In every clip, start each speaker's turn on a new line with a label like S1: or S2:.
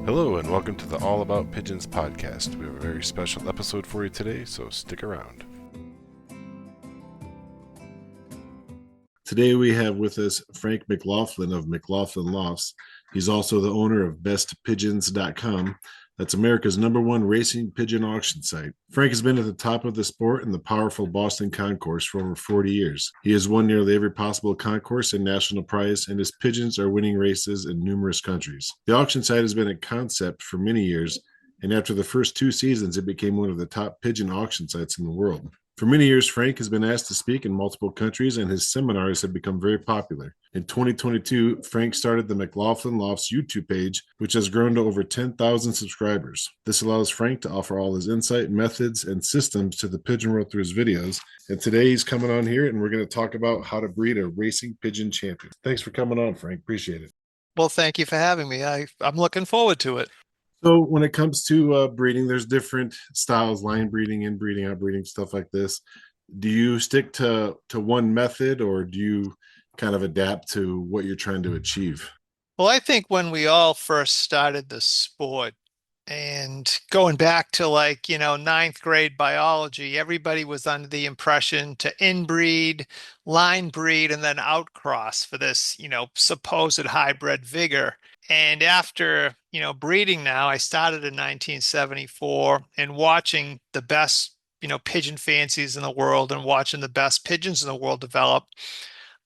S1: Hello, and welcome to the All About Pigeons podcast. We have a very special episode for you today, so stick around. Today we have with us Frank McLaughlin of McLaughlin Lofts. He's also the owner of bestpigeons.com. That's America's #1 racing pigeon auction site. Frank has been at the top of the sport in the powerful Boston Concourse for over 40 years. He has won nearly every possible concourse and national prize, and his pigeons are winning races in numerous countries. The auction site has been a concept for many years, and after the first 2 seasons, it became one of the top pigeon auction sites in the world. For many years, Frank has been asked to speak in multiple countries, and his seminars have become very popular. In 2022, Frank started the McLaughlin Lofts YouTube page, which has grown to over 10,000 subscribers. This allows Frank to offer all his insight, methods, and systems to the pigeon world through his videos. And today he's coming on here, and we're going to talk about how to breed a racing pigeon champion. Thanks for coming on, Frank. Appreciate it.
S2: Well, thank you for having me. I'm looking forward to it.
S1: So when it comes to breeding, there's different styles: line breeding, inbreeding, outbreeding, stuff like this. Do you stick to one method, or do you kind of adapt to what you're trying to achieve?
S2: Well, I think when we all first started the sport and going back to ninth grade biology, everybody was under the impression to inbreed, line breed, and then outcross for this, supposed hybrid vigor. And after, breeding now, I started in 1974 and watching the best, pigeon fancies in the world and watching the best pigeons in the world develop.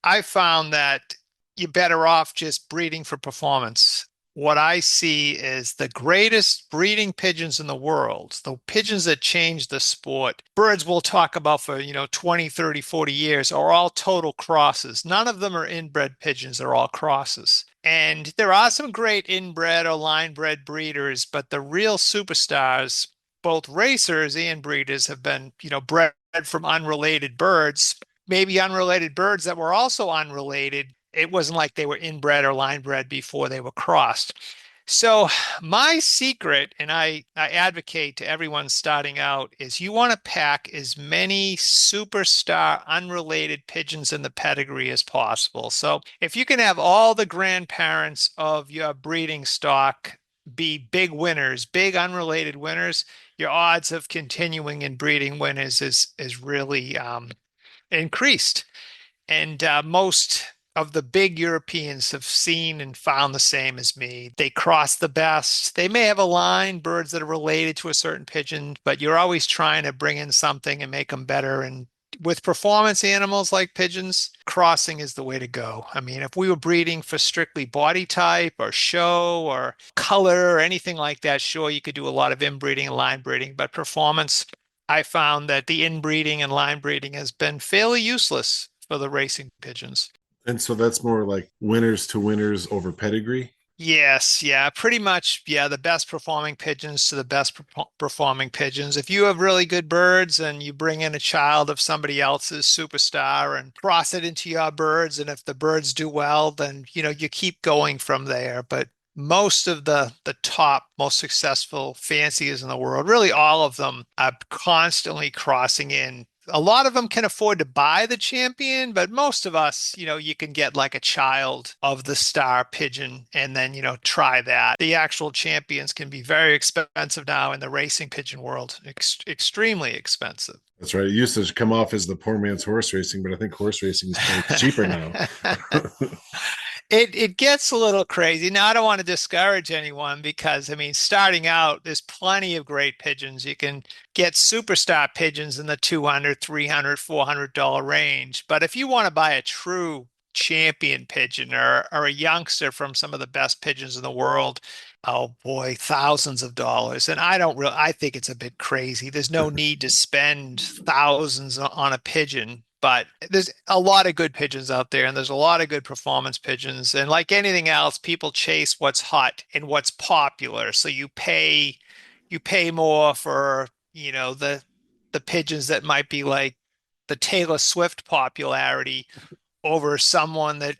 S2: I found that you're better off just breeding for performance. What I see is the greatest breeding pigeons in the world, the pigeons that change the sport. Birds we'll talk about for, 20, 30, 40 years are all total crosses. None of them are inbred pigeons. They're all crosses. And there are some great inbred or line bred breeders, but the real superstars, both racers and breeders, have been, bred from unrelated birds, maybe unrelated birds that were also unrelated. It wasn't like they were inbred or line bred before they were crossed. So my secret, and I advocate to everyone starting out, is you want to pack as many superstar unrelated pigeons in the pedigree as possible. So if you can have all the grandparents of your breeding stock be big winners, big unrelated winners, your odds of continuing in breeding winners is really increased. And most of the big Europeans have seen and found the same as me. They cross the best. They may have a line, birds that are related to a certain pigeon, but you're always trying to bring in something and make them better. And with performance animals like pigeons, crossing is the way to go. I mean, if we were breeding for strictly body type or show or color or anything like that, sure, you could do a lot of inbreeding and line breeding, but performance, I found that the inbreeding and line breeding has been fairly useless for the racing pigeons.
S1: And so that's more like winners to winners over pedigree.
S2: Yes, yeah, pretty much. Yeah, the best performing pigeons to the best performing pigeons. If you have really good birds and you bring in a child of somebody else's superstar and cross it into your birds, and if the birds do well, then you keep going from there. But most of the top, most successful fanciers in the world, really all of them, are constantly crossing in. A lot of them can afford to buy the champion, but most of us, you can get like a child of the star pigeon and then, try that. The actual champions can be very expensive now in the racing pigeon world, extremely expensive.
S1: That's right. It used to come off as the poor man's horse racing, but I think horse racing is probably cheaper now.
S2: It gets a little crazy. Now, I don't want to discourage anyone because, I mean, starting out, there's plenty of great pigeons. You can get superstar pigeons in the 200, 300, $400 range. But if you want to buy a true champion pigeon or a youngster from some of the best pigeons in the world, oh boy, thousands of dollars. And I think it's a bit crazy. There's no need to spend thousands on a pigeon. But there's a lot of good pigeons out there, and there's a lot of good performance pigeons. And like anything else, people chase what's hot and what's popular. So you pay more for, the pigeons that might be like the Taylor Swift popularity over someone that,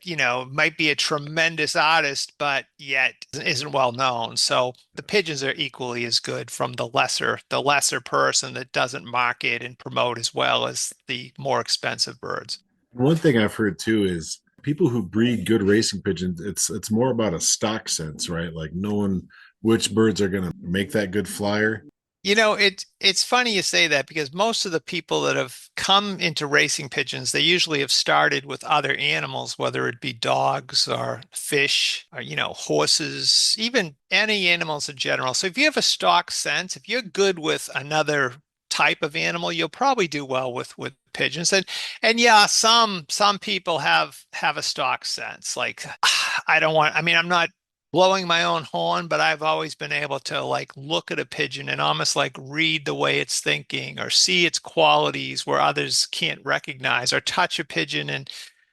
S2: might be a tremendous artist, but yet isn't well known. So the pigeons are equally as good from the lesser person that doesn't market and promote as well as the more expensive birds.
S1: One thing I've heard too is people who breed good racing pigeons, it's more about a stock sense, right? Like knowing which birds are going to make that good flyer.
S2: It's funny you say that because most of the people that have come into racing pigeons, they usually have started with other animals, whether it be dogs or fish or, horses, even any animals in general. So if you have a stock sense, if you're good with another type of animal, you'll probably do well with pigeons. And yeah, some people have a stock sense. Like I mean, I'm not blowing my own horn, but I've always been able to like look at a pigeon and almost like read the way it's thinking or see its qualities where others can't recognize, or touch a pigeon and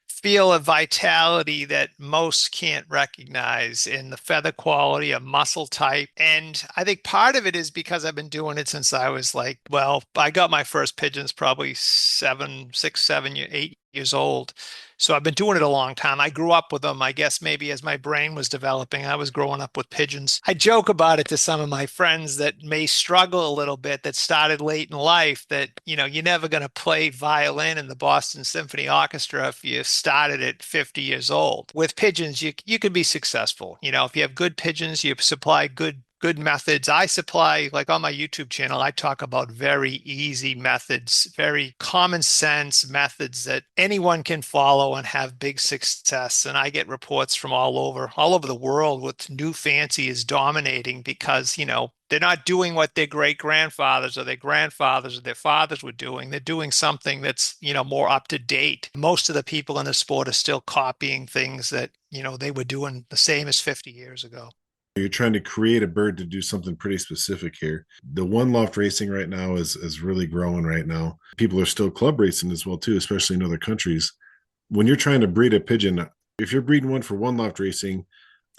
S2: feel a vitality that most can't recognize in the feather quality, a muscle type. And I think part of it is because I've been doing it since I was like, well, I got my first pigeons probably 8 years old. So I've been doing it a long time. I grew up with them. I guess maybe as my brain was developing, I was growing up with pigeons. I joke about it to some of my friends that may struggle a little bit, that started late in life, that, you're never going to play violin in the Boston Symphony Orchestra if you started at 50 years old. With pigeons, you can be successful. If you have good pigeons, you supply good methods. I supply, like on my YouTube channel, I talk about very easy methods, very common sense methods that anyone can follow and have big success. And I get reports from all over the world with new fancy is dominating because, they're not doing what their great grandfathers or their grandfathers or their fathers were doing. They're doing something that's, more up to date. Most of the people in the sport are still copying things that, they were doing the same as 50 years ago.
S1: You're trying to create a bird to do something pretty specific here. The one loft racing right now is really growing right now. People are still club racing as well too, especially in other countries. When you're trying to breed a pigeon, if you're breeding one for one loft racing,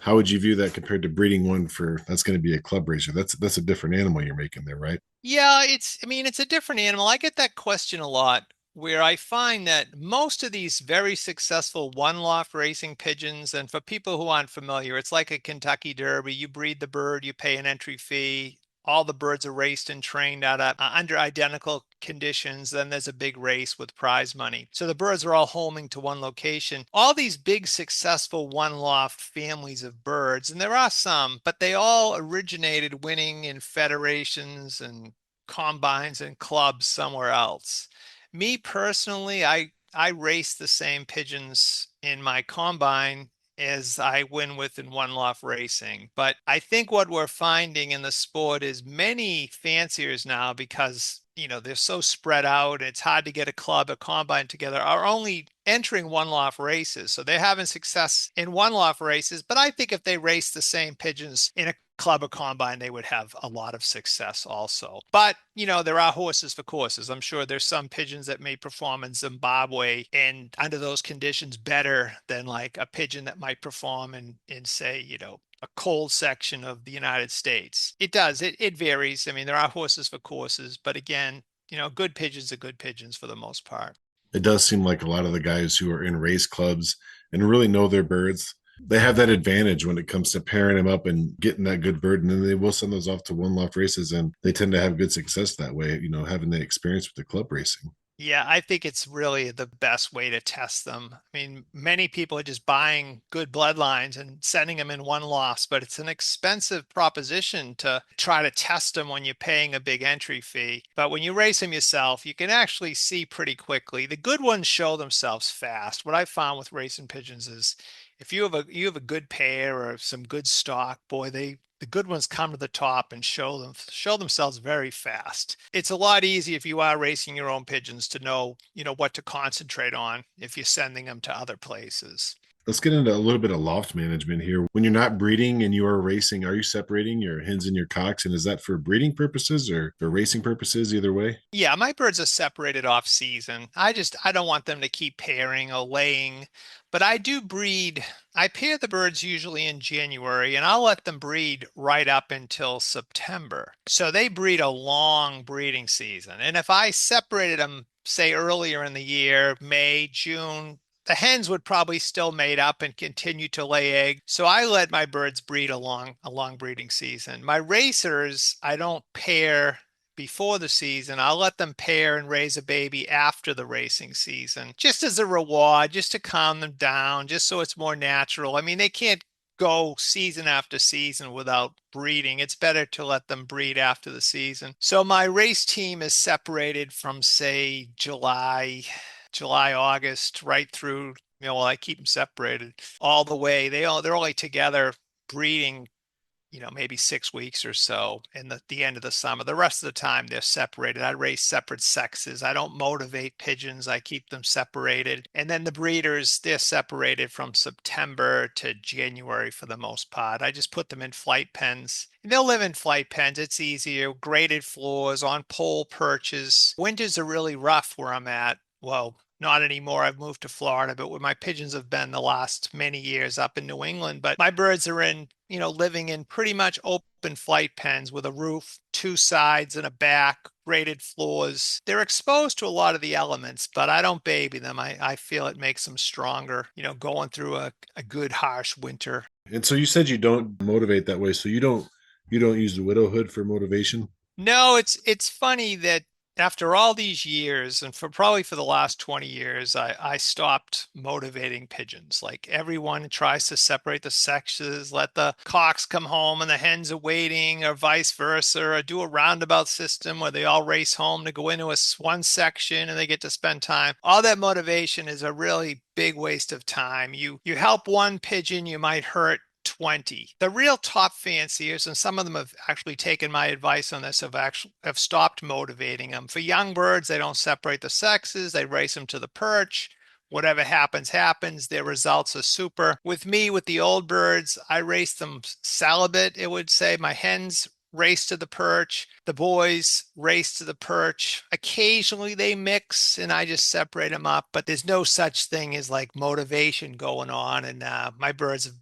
S1: how would you view that compared to breeding one for that's going to be a club racer? That's a different animal you're making there, right?
S2: Yeah, I mean, it's a different animal. I get that question a lot where I find that most of these very successful one loft racing pigeons, and for people who aren't familiar, it's like a Kentucky Derby. You breed the bird, you pay an entry fee. All the birds are raced and trained out of, under identical conditions. Then there's a big race with prize money. So the birds are all homing to one location. All these big successful one loft families of birds, and there are some, but they all originated winning in federations and combines and clubs somewhere else. Me personally, I race the same pigeons in my combine as I win with in one loft racing. But I think what we're finding in the sport is many fanciers now, because they're so spread out, it's hard to get a club, a combine together, are only entering one loft races. So they're having success in one loft races. But I think if they race the same pigeons in a club or combine, they would have a lot of success also. But, there are horses for courses. I'm sure there's some pigeons that may perform in Zimbabwe and under those conditions better than like a pigeon that might perform in say, a cold section of the United States. It does. It varies. I mean, there are horses for courses, but again, good pigeons are good pigeons for the most part.
S1: It does seem like a lot of the guys who are in race clubs and really know their birds, they have that advantage when it comes to pairing them up and getting that good bird. And then they will send those off to one loft races and they tend to have good success that way, having the experience with the club racing.
S2: Yeah, I think it's really the best way to test them. I mean, many people are just buying good bloodlines and sending them in one loss, but it's an expensive proposition to try to test them when you're paying a big entry fee. But when you race them yourself, you can actually see pretty quickly. The good ones show themselves fast. What I found with racing pigeons is if you have a good pair or some good stock, boy, the good ones come to the top and show themselves very fast. It's a lot easier if you are racing your own pigeons to know, what to concentrate on if you're sending them to other places.
S1: Let's get into a little bit of loft management here. When you're not breeding and you are racing, are you separating your hens and your cocks? And is that for breeding purposes or for racing purposes, either way?
S2: Yeah, my birds are separated off season. I don't want them to keep pairing or laying, but I do breed. I pair the birds usually in January and I'll let them breed right up until September. So they breed a long breeding season. And if I separated them, say earlier in the year, May, June, the hens would probably still mate up and continue to lay eggs. So I let my birds breed a long breeding season. My racers, I don't pair before the season. I'll let them pair and raise a baby after the racing season, just as a reward, just to calm them down, just so it's more natural. I mean, they can't go season after season without breeding. It's better to let them breed after the season. So my race team is separated from, say, August, right through, well, I keep them separated all the way. They're only together breeding, maybe 6 weeks or so in the end of the summer. The rest of the time they're separated. I raise separate sexes. I don't motivate pigeons. I keep them separated. And then the breeders, they're separated from September to January for the most part. I just put them in flight pens. And they'll live in flight pens. It's easier. Graded floors on pole perches. Winters are really rough where I'm at. Well, not anymore. I've moved to Florida, but where my pigeons have been the last many years up in New England. But my birds are living in pretty much open flight pens with a roof, two sides and a back, graded floors. They're exposed to a lot of the elements, but I don't baby them. I feel it makes them stronger, going through a good harsh winter.
S1: And so you said you don't motivate that way. So you don't use the widowhood for motivation?
S2: No, it's funny that after all these years, and for the last 20 years, I stopped motivating pigeons. Like everyone tries to separate the sexes, let the cocks come home and the hens are waiting, or vice versa, or do a roundabout system where they all race home to go into one section and they get to spend time. All that motivation is a really big waste of time. You help one pigeon, you might hurt 20. The real top fanciers, and some of them have actually taken my advice on this, have stopped motivating them. For young birds, they don't separate the sexes. They race them to the perch. Whatever happens, happens. Their results are super. With me, with the old birds, I race them celibate, it would say. My hens race to the perch. The boys race to the perch. Occasionally they mix and I just separate them up, but there's no such thing as like motivation going on. And my birds have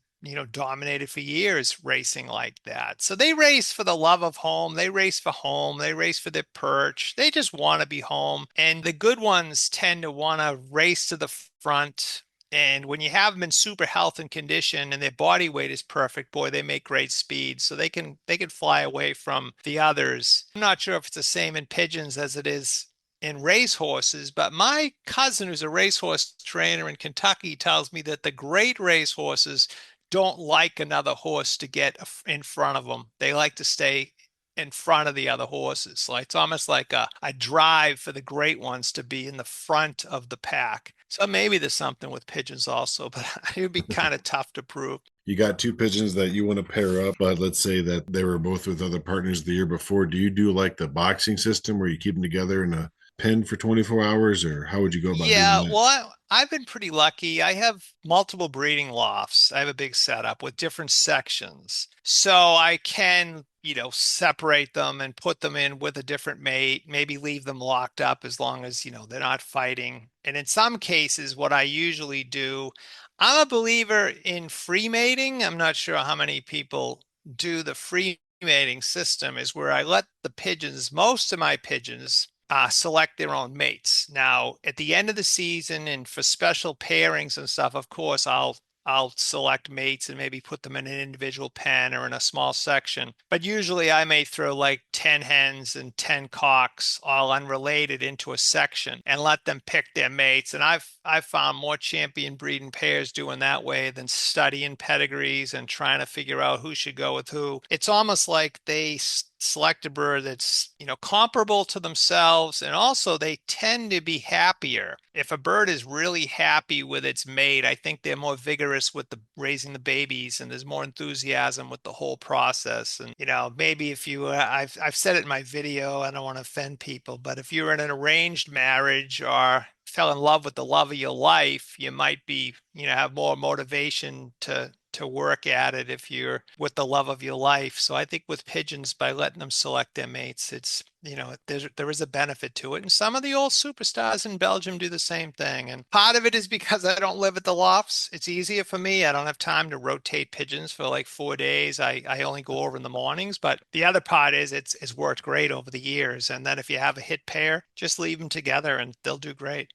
S2: dominated for years racing like that. So they race for the love of home. They race for home. They race for their perch. They just want to be home. And the good ones tend to want to race to the front. And when you have them in super health and condition and their body weight is perfect, boy, they make great speed. So they can fly away from the others. I'm not sure if it's the same in pigeons as it is in racehorses, but my cousin, who's a racehorse trainer in Kentucky, tells me that the great racehorses don't like another horse to get in front of them. They like to stay in front of the other horses. So it's almost like a drive for the great ones to be in the front of the pack. So maybe there's something with pigeons also, but it would be kind of tough to prove.
S1: You got two pigeons that you want to pair up, but let's say that they were both with other partners the year before. Do you do like the boxing system where you keep them together in a pen for 24 hours, or how would you go about doing
S2: Yeah,
S1: that?
S2: well, I've been pretty lucky. I have multiple breeding lofts. I have a big setup with different sections. So I can, separate them and put them in with a different mate, maybe leave them locked up as long as, they're not fighting. And in some cases, what I usually do, I'm a believer in free mating. I'm not sure how many people do the free mating system, is where I let the pigeons, most of my pigeons, select their own mates. Now, at the end of the season and for special pairings and stuff, of course, I'll select mates and maybe put them in an individual pen or in a small section. But usually I may throw like 10 hens and 10 cocks, all unrelated, into a section and let them pick their mates. And I've found more champion breeding pairs doing that way than studying pedigrees and trying to figure out who should go with who. It's almost like they select a bird that's comparable to themselves, and also they tend to be happier. If a bird is really happy with its mate, I think they're more vigorous with the raising the babies, and there's more enthusiasm with the whole process. And maybe if you I've said it in my video, I don't want to offend people, but if you're in an arranged marriage or fell in love with the love of your life, you might be have more motivation to work at it if you're with the love of your life. So I think with pigeons, by letting them select their mates, it's, there is a benefit to it. And some of the old superstars in Belgium do the same thing. And part of it is because I don't live at the lofts. It's easier for me. I don't have time to rotate pigeons for like 4 days. I only go over in the mornings. But the other part is it's worked great over the years. And then if you have a hit pair, just leave them together and they'll do great.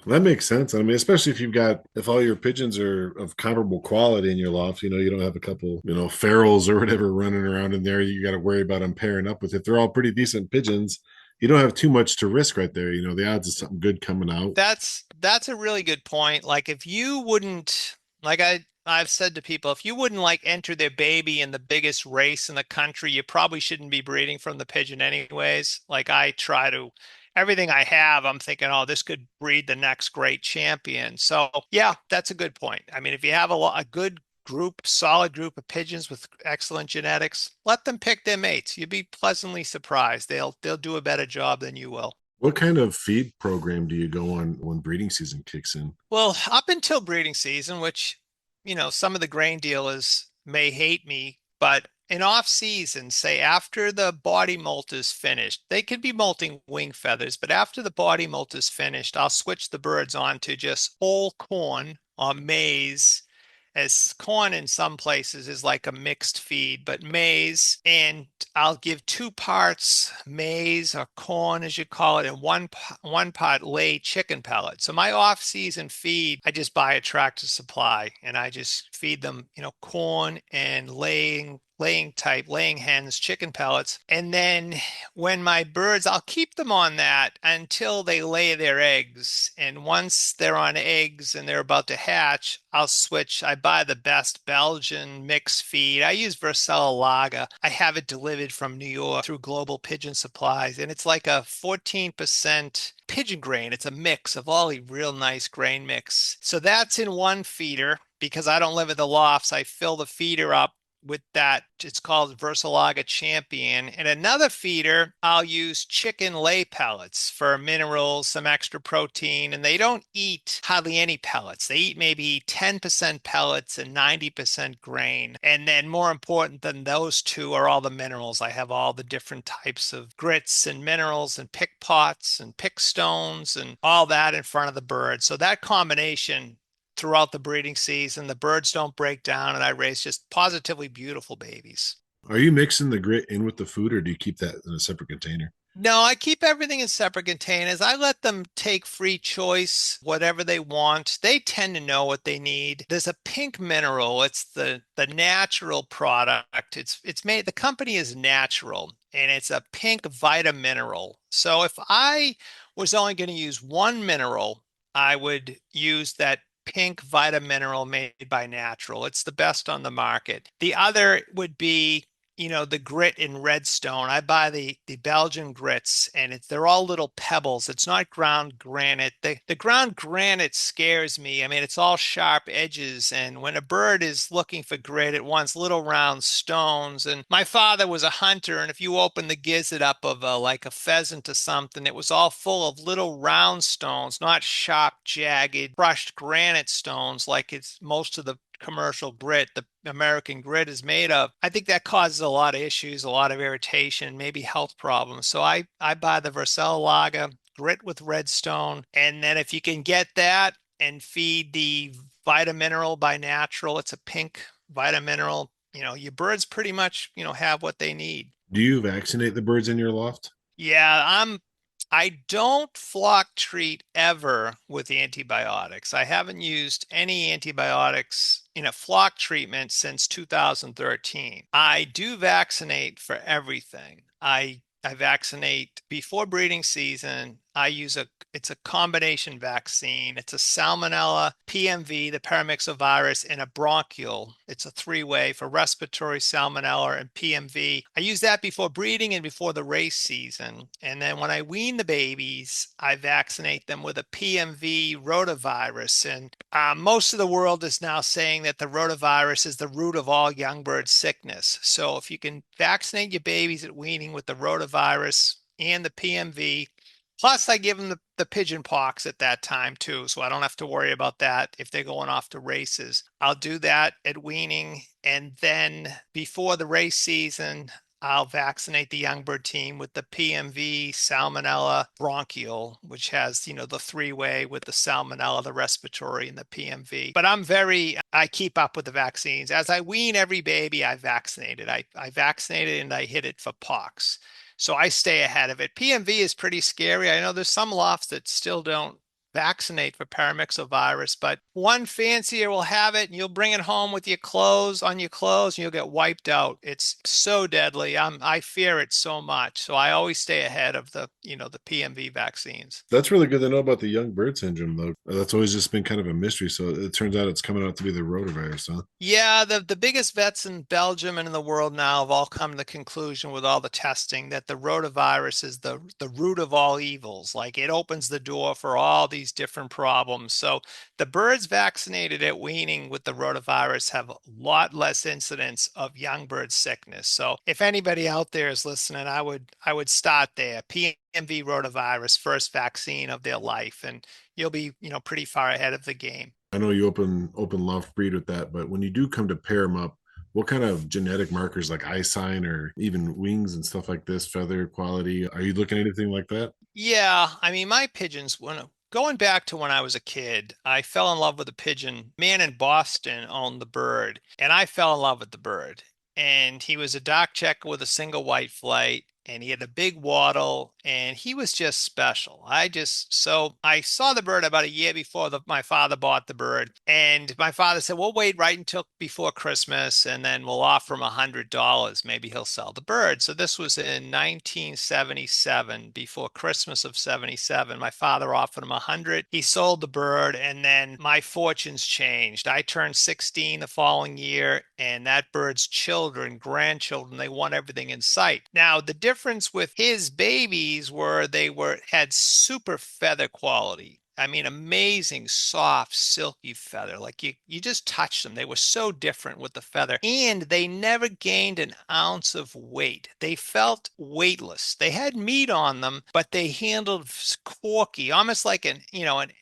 S1: That makes sense. I mean, especially if all your pigeons are of comparable quality in your loft, you don't have a couple, ferals or whatever running around in there. You got to worry about them pairing up with. If they're all pretty decent pigeons, you don't have too much to risk right there. The odds of something good coming out.
S2: That's a really good point. Like if you wouldn't like I've said to people, if you wouldn't like enter their baby in the biggest race in the country, you probably shouldn't be breeding from the pigeon anyways. Like I try to, everything I have, I'm thinking, oh, this could breed the next great champion. So yeah, that's a good point. I mean, if you have a good group, solid group of pigeons with excellent genetics, let them pick their mates. You'd be pleasantly surprised. They'll do a better job than you will.
S1: What kind of feed program do you go on when breeding season kicks in?
S2: Well, up until breeding season, which, some of the grain dealers may hate me, but in off season, say after the body molt is finished, they could be molting wing feathers, but after the body molt is finished, I'll switch the birds on to just whole corn or maize, as corn in some places is like a mixed feed, but maize, and I'll give 2 parts maize or corn, as you call it, and one part lay chicken pellet. So my off-season feed, I just buy a Tractor Supply, and I just feed them, corn and laying hens, chicken pellets. And then when my birds, I'll keep them on that until they lay their eggs. And once they're on eggs and they're about to hatch, I'll switch. I buy the best Belgian mix feed. I use Vercel Lager. I have it delivered from New York through Global Pigeon Supplies, and it's like a 14% pigeon grain. It's a mix of all the real nice grain mix. So that's in one feeder. Because I don't live at the lofts, I fill the feeder up with that. It's called Versalaga Champion. And another feeder, I'll use chicken lay pellets for minerals, some extra protein, and they don't eat hardly any pellets. They eat maybe 10% pellets and 90% grain. And then more important than those two are all the minerals. I have all the different types of grits and minerals and pick pots and pick stones and all that in front of the bird. So that combination throughout the breeding season. The birds don't break down, and I raise just positively beautiful babies.
S1: Are you mixing the grit in with the food, or do you keep that in a separate container?
S2: No, I keep everything in separate containers. I let them take free choice, whatever they want. They tend to know what they need. There's a pink mineral. It's the natural product. It's made, the company is natural, and it's a pink vitamineral. So if I was only going to use one mineral, I would use that pink vitamineral made by Natural. It's the best on the market. The other would be, the grit in redstone. I buy the Belgian grits, and they're all little pebbles. It's not ground granite. The ground granite scares me. I mean, it's all sharp edges, and when a bird is looking for grit, it wants little round stones. And my father was a hunter, and if you open the gizzard up of like a pheasant or something, it was all full of little round stones, not sharp, jagged, crushed granite stones like it's most of the commercial grit, the American grit is made of. I think that causes a lot of issues, a lot of irritation, maybe health problems. So I buy the Vercel Lager grit with redstone. And then if you can get that and feed the Vitamineral by Natural, it's a pink Vitamineral, your birds pretty much, have what they need.
S1: Do you vaccinate the birds in your loft?
S2: Yeah, I don't flock treat ever with antibiotics. I haven't used any antibiotics in a flock treatment since 2013. I do vaccinate for everything. I vaccinate before breeding season. It's a combination vaccine. It's a salmonella, PMV, the paramyxovirus, and a bronchial. It's a three-way for respiratory, salmonella, and PMV. I use that before breeding and before the race season. And then when I wean the babies, I vaccinate them with a PMV rotavirus. And most of the world is now saying that the rotavirus is the root of all young bird sickness. So if you can vaccinate your babies at weaning with the rotavirus and the PMV, plus, I give them the pigeon pox at that time too, so I don't have to worry about that if they're going off to races. I'll do that at weaning, and then before the race season, I'll vaccinate the young bird team with the PMV, salmonella, bronchial, which has, the three-way with the salmonella, the respiratory, and the PMV. But I keep up with the vaccines. As I wean every baby, I vaccinate it. I vaccinate it and I hit it for pox. So I stay ahead of it. PMV is pretty scary. I know there's some lofts that still don't vaccinate for paramyxovirus, but one fancier will have it and you'll bring it home with your clothes on your clothes and you'll get wiped out. It's so deadly. I fear it so much. So I always stay ahead of the PMV vaccines.
S1: That's really good to know about the young bird syndrome, though. That's always just been kind of a mystery. So it turns out it's coming out to be the rotavirus, huh?
S2: Yeah, the biggest vets in Belgium and in the world now have all come to the conclusion with all the testing that the rotavirus is the root of all evils. Like it opens the door for all these different problems. So the birds vaccinated at weaning with the rotavirus have a lot less incidence of young bird sickness. So if anybody out there is listening, I would start there. PMV rotavirus, first vaccine of their life, and you'll be, pretty far ahead of the game.
S1: I know you open loft breed with that, but when you do come to pair them up, what kind of genetic markers like eye sign or even wings and stuff like this, feather quality, are you looking at anything like that?
S2: Yeah, I mean, my pigeons, when going back to when I was a kid, I fell in love with a pigeon. Man in Boston owned the bird, and I fell in love with the bird. And he was a dark checker with a single white flight, and he had a big wattle, and he was just special. So I saw the bird about a year before my father bought the bird, and my father said, "We'll wait right until before Christmas, and then we'll offer him $100. Maybe he'll sell the bird." So this was in 1977, before Christmas of 77. My father offered him 100. He sold the bird, and then my fortunes changed. I turned 16 the following year, and that bird's children, grandchildren, they won everything in sight. Now, the difference with his babies were they had super feather quality. I mean, amazing, soft, silky feather. Like you just touch them. They were so different with the feather. And they never gained an ounce of weight. They felt weightless. They had meat on them, but they handled corky, almost like an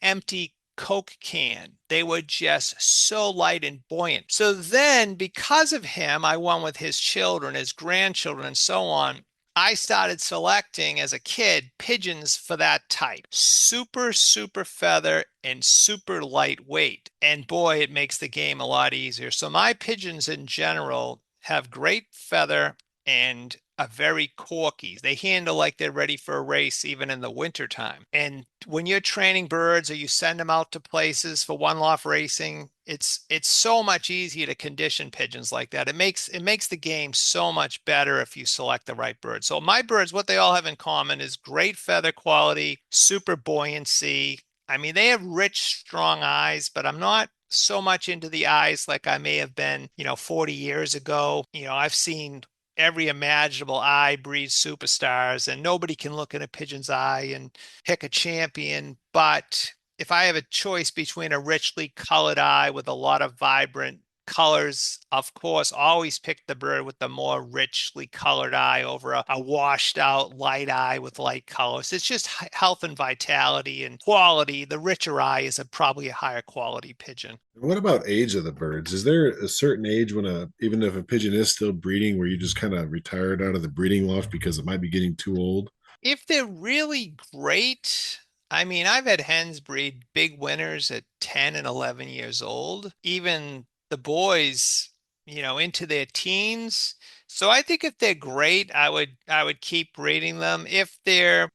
S2: empty Coke can. They were just so light and buoyant. So then, because of him, I won with his children, his grandchildren, and so on. I started selecting as a kid pigeons for that type. Super, super feather and super lightweight. And boy, it makes the game a lot easier. So my pigeons in general have great feather and are very corky. They handle like they're ready for a race even in the wintertime. And when you're training birds or you send them out to places for one-off racing, it's so much easier to condition pigeons like that. It makes the game so much better if you select the right bird. So my birds, what they all have in common is great feather quality, super buoyancy. I mean, they have rich, strong eyes, but I'm not so much into the eyes like I may have been, 40 years ago. I've seen every imaginable eye breed superstars, and nobody can look in a pigeon's eye and pick a champion. But if I have a choice between a richly colored eye with a lot of vibrant colors, of course, always pick the bird with the more richly colored eye over a washed out light eye with light colors. It's just health and vitality and quality. The richer eye is probably a higher quality pigeon.
S1: What about age of the birds? Is there a certain age when even if a pigeon is still breeding, where you just kind of retire it out of the breeding loft because it might be getting too old?
S2: If they're really great, I mean, I've had hens breed big winners at 10 and 11 years old, even the boys, into their teens. So I think if they're great, I would keep breeding them. If they're,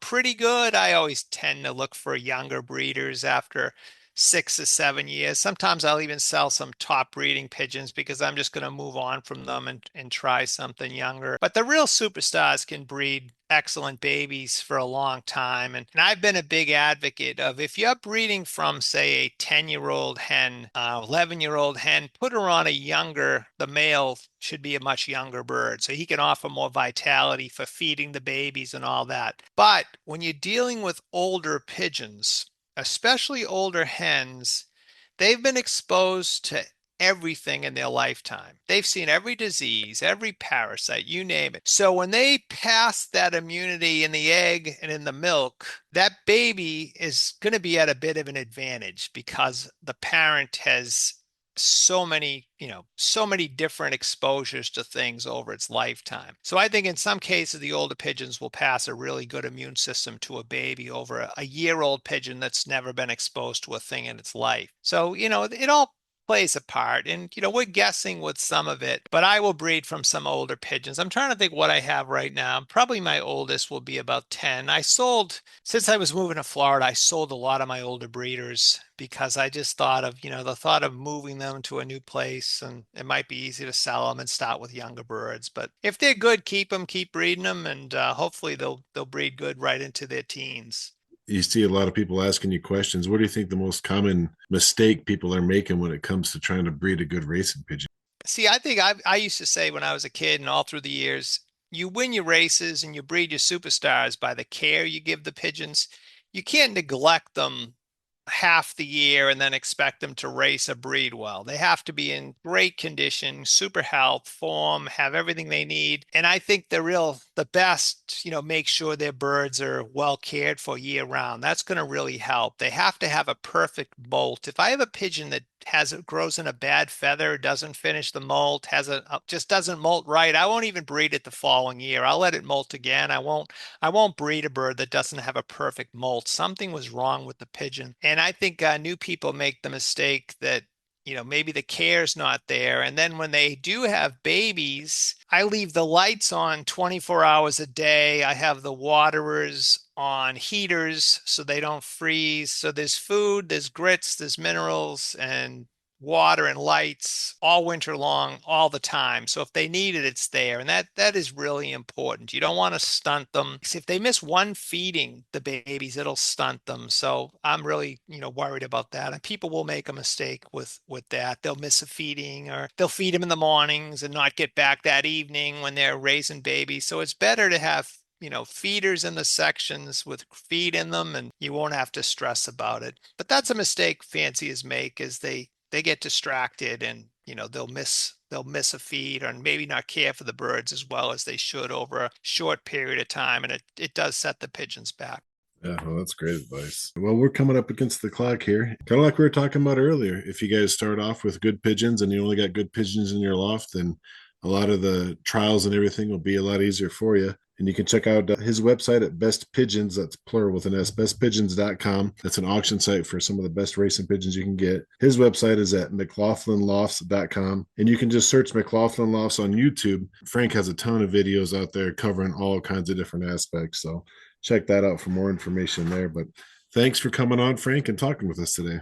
S2: pretty good, I always tend to look for younger breeders after 6 or 7 years. Sometimes I'll even sell some top breeding pigeons because I'm just going to move on from them and try something younger. But the real superstars can breed excellent babies for a long time. And I've been a big advocate of if you're breeding from, say, a 10-year-old hen, 11-year-old hen, put her on the male should be a much younger bird. So he can offer more vitality for feeding the babies and all that. But when you're dealing with older pigeons, especially older hens, they've been exposed to everything in their lifetime. They've seen every disease, every parasite, you name it. So when they pass that immunity in the egg and in the milk, that baby is going to be at a bit of an advantage because the parent has so many different exposures to things over its lifetime. So I think in some cases, the older pigeons will pass a really good immune system to a baby over a year-old pigeon that's never been exposed to a thing in its life. So, it all plays a part. And, we're guessing with some of it, but I will breed from some older pigeons. I'm trying to think what I have right now. Probably my oldest will be about 10. Since I was moving to Florida, I sold a lot of my older breeders because I just thought of, the thought of moving them to a new place, and it might be easy to sell them and start with younger birds. But if they're good, keep them, keep breeding them, and hopefully they'll breed good right into their teens.
S1: You see a lot of people asking you questions. What do you think the most common mistake people are making when it comes to trying to breed a good racing pigeon?
S2: See, I think I used to say when I was a kid and all through the years, you win your races and you breed your superstars by the care you give the pigeons. You can't neglect them half the year and then expect them to race or breed well. They have to be in great condition, super health, form, have everything they need. And I think the best, make sure their birds are well cared for year round. That's going to really help. They have to have a perfect molt. If I have a pigeon that grows in a bad feather, doesn't finish the molt, just doesn't molt right, I won't even breed it the following year. I'll let it molt again. I won't breed a bird that doesn't have a perfect molt. Something was wrong with the pigeon. And I think new people make the mistake that, maybe the care's not there. And then when they do have babies, I leave the lights on 24 hours a day. I have the waterers on heaters so they don't freeze. So there's food, there's grits, there's minerals, and water and lights all winter long, all the time. So if they need it, it's there. And that is really important. You don't want to stunt them. If they miss one feeding, the babies, it'll stunt them. So I'm really, worried about that. And people will make a mistake with that. They'll miss a feeding, or they'll feed them in the mornings and not get back that evening when they're raising babies. So it's better to have feeders in the sections with feed in them, and you won't have to stress about it. But that's a mistake fanciers make, is they get distracted, and they'll miss a feed, or maybe not care for the birds as well as they should over a short period of time, and it does set the pigeons back.
S1: Yeah, well, that's great advice. Well, we're coming up against the clock here. Kind of like we were talking about earlier. If you guys start off with good pigeons and you only got good pigeons in your loft, then a lot of the trials and everything will be a lot easier for you. And you can check out his website at Best Pigeons, that's plural with an S, bestpigeons.com. That's an auction site for some of the best racing pigeons you can get. His website is at McLaughlinLofts.com. And you can just search McLaughlin Lofts on YouTube. Frank has a ton of videos out there covering all kinds of different aspects. So check that out for more information there. But thanks for coming on, Frank, and talking with us today.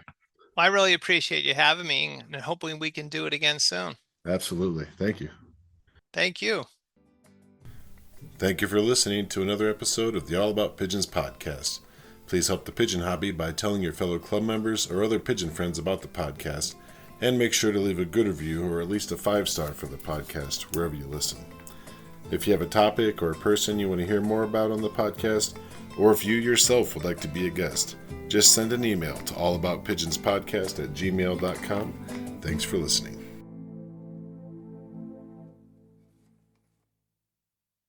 S2: I really appreciate you having me, and hopefully we can do it again soon.
S1: Absolutely. Thank you.
S2: Thank you.
S1: Thank you for listening to another episode of the All About Pigeons podcast. Please help the pigeon hobby by telling your fellow club members or other pigeon friends about the podcast, and make sure to leave a good review or at least a 5-star for the podcast wherever you listen. If you have a topic or a person you want to hear more about on the podcast, or if you yourself would like to be a guest, just send an email to allaboutpigeonspodcast@gmail.com. Thanks for listening.